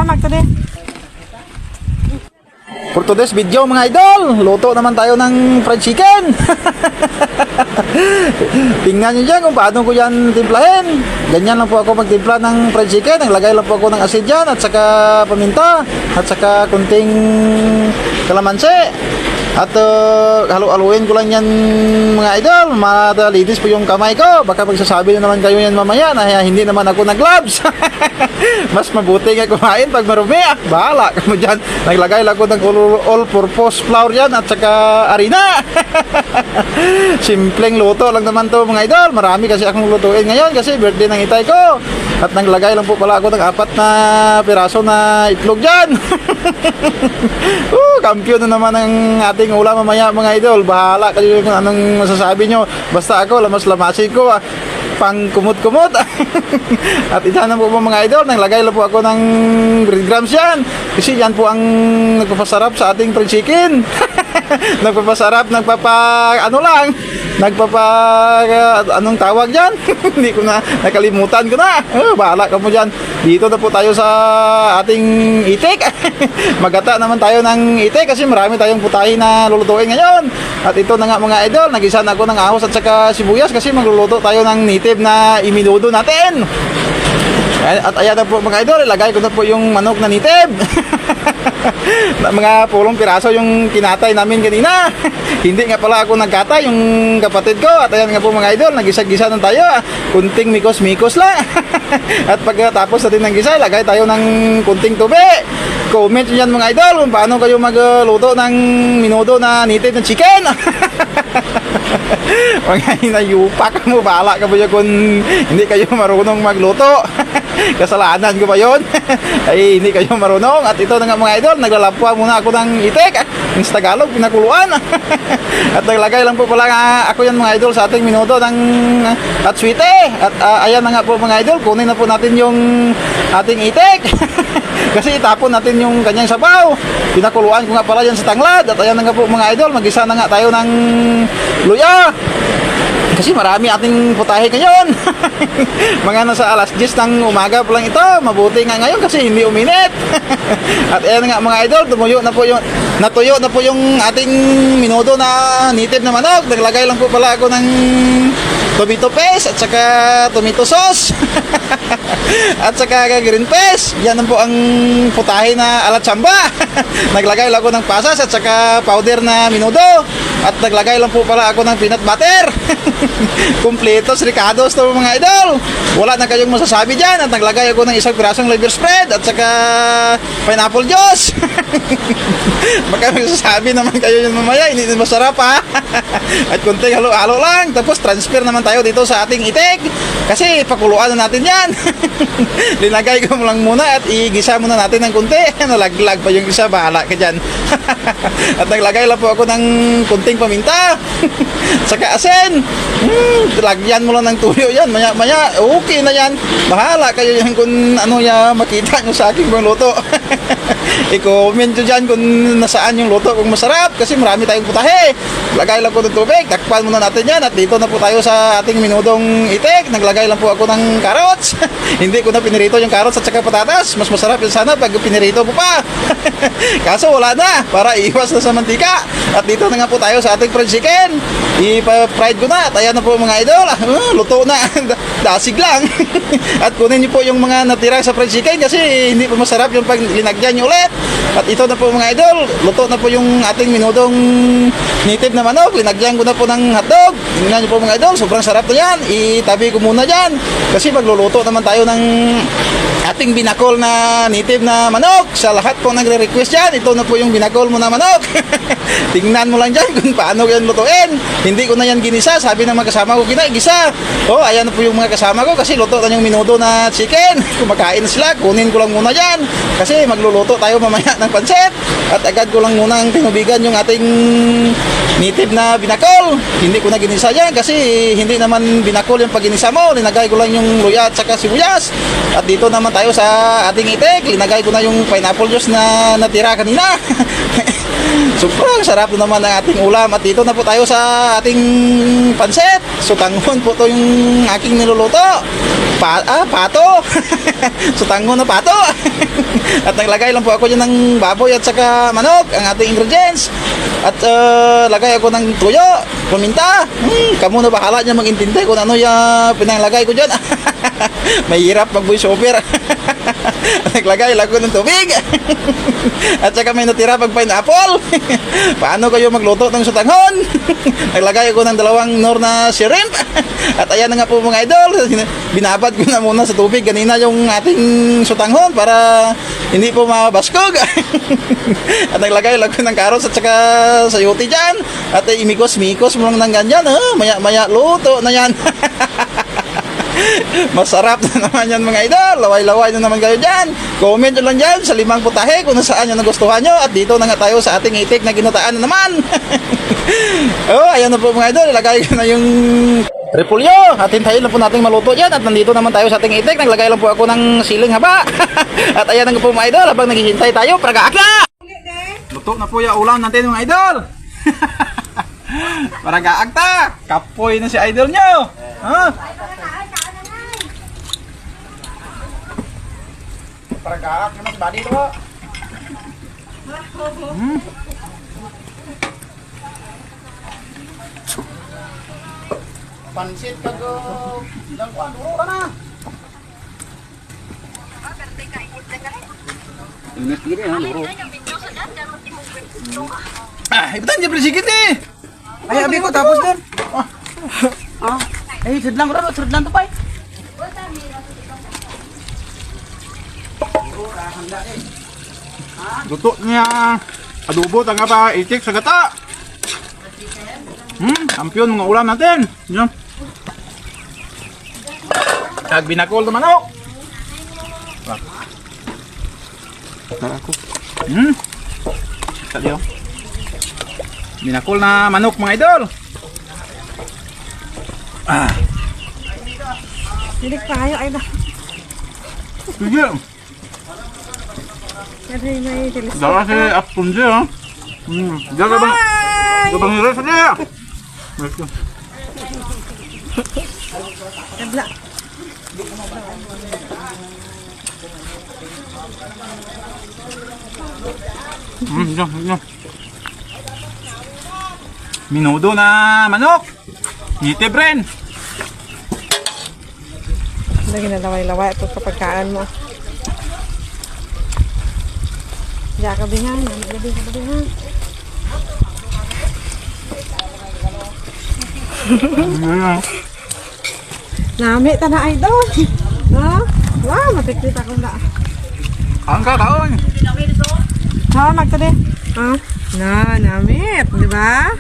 Nagtadi. For today's video mga idol, luto naman tayo ng fried chicken. Tingnan nyo dyan kung paano ko yan timplahin. Ganyan lang po ako magtimpla ng fried chicken. Naglagay lang po ako ng asid dyan, at saka paminta, at saka kunting kalamansi. At halu-haluin ko lang yan mga idol. Madalinis po yung kamay ko. Baka magsasabi na naman kayo yan mamaya na hindi naman ako nag-gloves. Mas mabuti nga kumain pag marumi. Bahala ka mo dyan. Naglagay lang ko ng all-purpose flour yan at saka harina. Simpleng luto lang naman to mga idol. Marami kasi akong lutuin ngayon kasi birthday ng itay ko. At naglagay lang po pala ako ng 4 na piraso na itlog dyan. Kampiyon na naman ang ating ulam mamaya mga idol. Bahala kayo kung anong masasabi nyo. Basta ako, lamas-lamasin ko. Pang kumot-kumot. At isa na po mga idol, naglagay lang po ako ng breadcrumbs yan. Kasi yan po ang nagpapasarap sa ating fried chicken. Nagpapasarap, anong tawag dyan? Hindi ko na, nakalimutan ko na. Bahala ka mo dyan. Dito na po tayo sa ating itik. Magata naman tayo ng itik kasi marami tayong putahe na lulutuin ngayon. At ito na nga mga idol, nag-isa na ako ng ahos at saka sibuyas kasi magluluto tayo ng native na iminudo natin. At ayan na po mga idol, ilagay ko na po yung manok na native. Mga pulong piraso yung kinatay namin kanina. Hindi nga pala ako nagkatay, yung kapatid ko. At ayan nga po mga idol, nagisa-gisa na tayo. Kunting mikos-mikos lang. At pagkatapos natin ng gisa, lagay tayo ng kunting tubig. Comment nyo yan mga idol kung paano kayo magluto ng minudo na native na chicken. Mga inayupak mo, bahala ka ba yun kung hindi kayo marunong magluto. Kasalanan ko ba yun? Ay hindi kayo marunong. At ito na nga mga idol, naglalapwa muna ako ng itik. Yung sa Tagalog, pinakuluan. At naglagay lang po pala ako yan mga idol sa ating minuto ng at sweete. At ayan na nga po mga idol, kunin na po natin yung ating itik. Kasi itapon natin yung kanyang sabaw. Pinakuluan ko nga pala yan sa tanglad. At ayan na nga po mga idol, mag-isa na nga tayo ng luya. Kasi marami ating putahe ngayon. Mga nasa alas 10 ng umaga pa lang ito. Mabuti nga ngayon kasi hindi uminit. At ayan nga mga idol, natuyo na po yung ating minudo na native na manok. Naglagay lang po pala ako ng tomato paste at saka tomato sauce. At saka green paste. Yan po ang putahe na alatsamba. Naglagay lang ako ng pasas at saka powder na minudo. At naglagay lang po pala ako ng peanut butter. Kompletos, ricados to mga idol. Wala na kayong masasabi dyan. At naglagay ako ng 1 pirasong liver spread at saka pineapple juice. Baka magsasabi naman kayo yun mamaya, hindi din masarap ha. At kunting halo-halo lang. Tapos transfer naman tayo dito sa ating itik. Kasi pakuluan na natin yan. Linagay ko lang muna at igisa muna natin ng kunti. Nalaglag pa yung isa, bahala ka dyan. At naglagay lang po ako ng kunting paminta. Saka asin. Lagyan mo lang ng tuyo yan. Maya okay na yan. Bahala kayo yan kung ano ya makita nyo sa aking luto. I-comment nyo dyan kung nasaan yung luto, kung masarap. Kasi marami tayong putahe. Lagay lang po ng tubig. Takpan muna natin yan. At dito na po tayo sa ating minudong itik. Naglagay lang po ako ng carrots. Hindi ko na pinirito yung carrots at saka patatas. Mas masarap yun sana pag pinirito po pa. Kaso wala na. Para iwas na sa mantika. At dito na nga po tayo sa ating fried chicken. I-fried ko na. At ayan na po mga idol. Luto na. Dasig lang. At kunin niyo po yung mga natira sa fried chicken kasi hindi po masarap yung pag linagyan niyo ulit. At ito na po mga idol. Luto na po yung ating minudong native na manok. Linagyan ko na po ng hotdog. Tingnan niyo po mga idol. Sobrang sarap na yan. Itabi ko muna dyan. Kasi magluluto naman tayo ng ating binakol na native na manok. Sa lahat po nagre-request yan, ito na po yung binakol mo na manok. Tingnan mo lang dyan kung paano yan lutuin. Hindi ko na yan ginisa. Sabi ng mga kasama ko, gisa. Ayan na po yung mga kasama ko kasi luto na yung minudo na chicken. Kumakain sila, kunin ko lang muna yan. Kasi magluluto tayo mamaya ng pansit. At agad ko lang muna ang tinubigan yung ating native na binakol. Hindi ko na ginisa yan kasi hindi naman binakol yung pag-ginisa mo. Linagay ko lang yung luya at saka sibuyas. At dito naman tayo sa ating itik. Linagay ko na yung pineapple juice na natira kanina. Sobrang sarap na naman ang ating ulam. At dito na po tayo sa ating pansit. Sutanghon po to yung aking niluluto. Pato. Sutanghon na pato. At naglagay lang po ako dyan ng baboy at saka manok, ang ating ingredients. At lagay ako ng tuyo, paminta. Kamu na bahala niya mag-intindi kung ano yung pinanglagay ko dyan. Mahirap mag-voice over. Naglagay lang ko ng tubig. At saka may natira pag pineapple. Paano kayo magluto ng sutanghon? Naglagay ako ng 2 nor na shrimp. At ayan na nga po mga idol. Binabad ko na muna sa tubig kanina yung ating sutanghon para hindi po mabaskog. At naglagay lang ko ng carrots at saka sayote dyan. At imikos-mikos mo lang ng ganyan. Maya-maya luto na yan. Masarap na naman yan mga idol. Laway-laway na naman kayo dyan. Comment nyo lang dyan sa 5 putahe kung nasaan yung nagustuhan nyo. At dito na nga tayo sa ating itik na ginataan na naman. Ayan na po mga idol. Ilagay ko na yung repolyo. At hintayin lang po natin maluto dyan. At nandito naman tayo sa ating itik. Naglagay lang po ako ng siling haba. At ayan na po mga idol. Habang naghihintay tayo, pragaakla! Luto na po yung ulam natin mga idol. Pragaakta! Kapoy na si idol nyo. Pragaak naman body to. Pansit kago langkuan duro ka na. Ingat gini ha duro. Ibutan niya presikit eh. Ay abi ko tapos din. Ay sudlang ro, sudlang to pay. Luto niya adobo tanga pa itik sa gata. Kampiyon mga ulam natin. Yan. Tag binakol na manok. Tara ako. Tadi oh. Binakol na manok mga idol. Hindi kayo ay ba? Sige. Dala si Apunji ha. Jaga bang. Bang Hira saja. Kabla. Minudo na manok. Ngitib rin. Lagi na laway-laway ito sa pagkaan mo. Diyan ka bingan. Nami ta na idol. Wow, matikita ko na. Ang kakaon. Magtadi. Namit, di ba?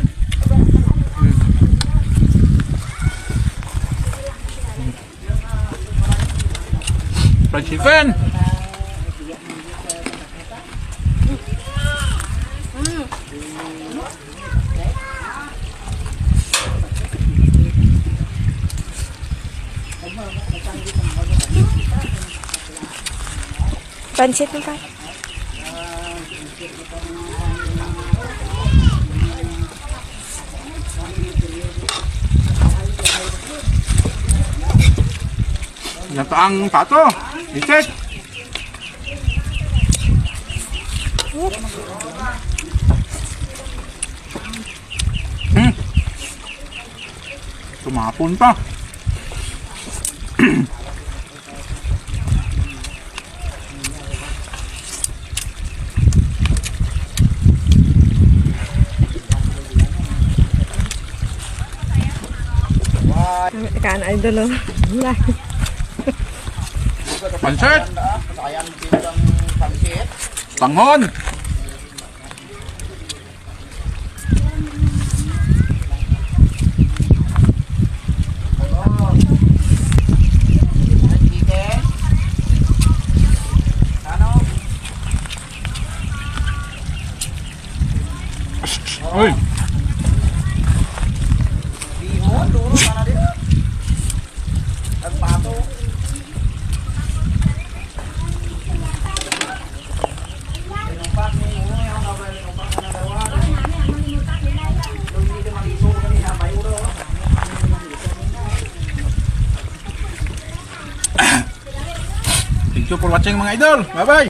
Fried chicken. Pansit mo pa. Yan pa ang pato. Itik. Tumapon pa. Kaan idol oh. Pansit. Tanghon. Uy. Thank you for watching mga idol. Bye-bye!